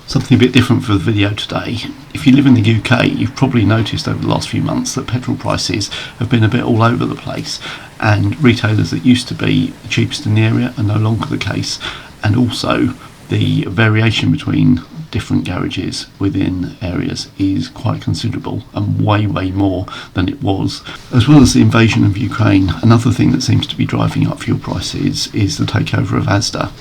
Something a bit different for the video today. If you live in the UK, you've probably noticed over the last few months that petrol prices have been a bit all over the place, and retailers that used to be the cheapest in the area are no longer the case, and also the variation between different garages within areas is quite considerable and way more than it was. As well as the invasion of Ukraine, another thing that seems to be driving up fuel prices is the takeover of Asda.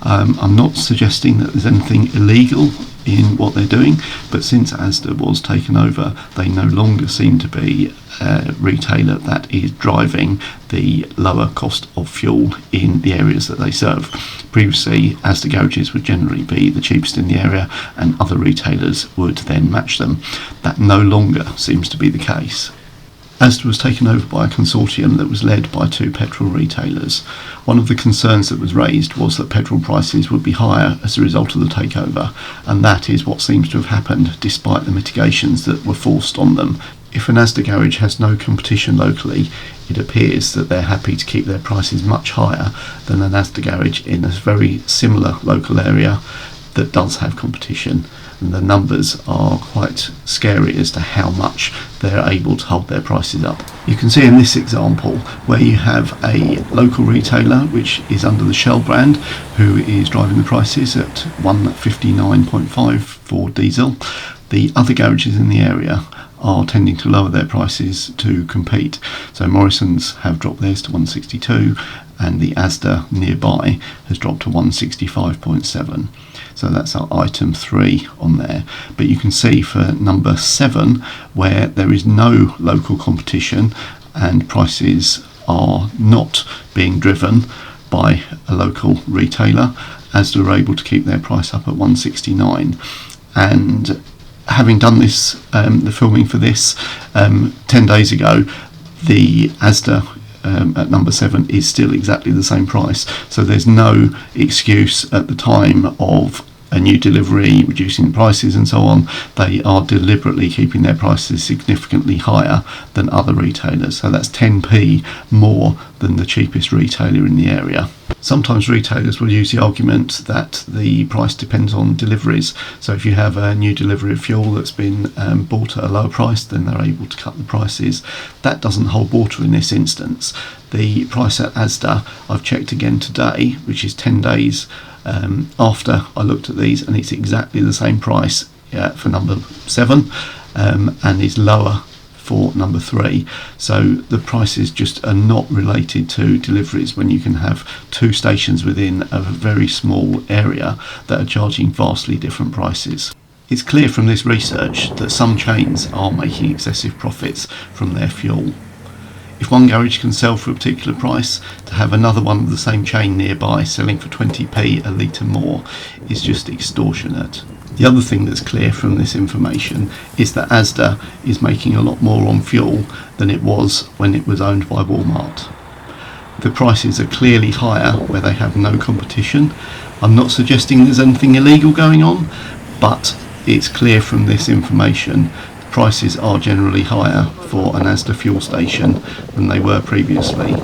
I'm not suggesting that there's anything illegal in what they're doing, but since Asda was taken over, they no longer seem to be a retailer that is driving the lower cost of fuel in the areas that they serve. Previously, Asda garages would generally be the cheapest in the area and other retailers would then match them. That no longer seems to be the case. Asda was taken over by a consortium that was led by two petrol retailers. One of the concerns that was raised was that petrol prices would be higher as a result of the takeover, and that is what seems to have happened despite the mitigations that were forced on them. If an Asda garage has no competition locally, it appears that they're happy to keep their prices much higher than an Asda garage in a very similar local area that does have competition. And the numbers are quite scary as to how much they're able to hold their prices up. You can see in this example where you have a local retailer which is under the Shell brand who is driving the prices at $1.59.5 for diesel. The other garages in the area are tending to lower their prices to compete. So Morrison's have dropped theirs to 162 and the Asda nearby has dropped to 165.7. So that's our item 3 on there. But you can see for number 7 where there is no local competition and prices are not being driven by a local retailer, Asda are able to keep their price up at 169. And having done this, the filming for this 10 days ago, the Asda at number 7 is still exactly the same price. So there's no excuse at the time of a new delivery reducing prices and so on. They are deliberately keeping their prices significantly higher than other retailers. So that's 10p more than the cheapest retailer in the area. Sometimes retailers will use the argument that the price depends on deliveries. So if you have a new delivery of fuel that's been bought at a lower price, then they're able to cut the prices. That doesn't hold water in this instance. The price at Asda, I've checked again today, which is 10 days after I looked at these, and it's exactly the same price for number 7 and is lower for number 3. So the prices just are not related to deliveries when you can have two stations within a very small area that are charging vastly different prices. It's clear from this research that some chains are making excessive profits from their fuel. If one garage can sell for a particular price, to have another one of the same chain nearby selling for 20p a litre more is just extortionate. The other thing that's clear from this information is that Asda is making a lot more on fuel than it was when it was owned by Walmart. The prices are clearly higher where they have no competition. I'm not suggesting there's anything illegal going on, but it's clear from this information prices are generally higher for an Asda fuel station than they were previously,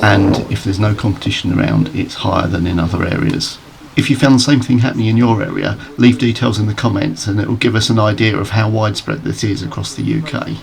and if there's no competition around, it's higher than in other areas. If you found the same thing happening in your area, leave details in the comments and it will give us an idea of how widespread this is across the UK.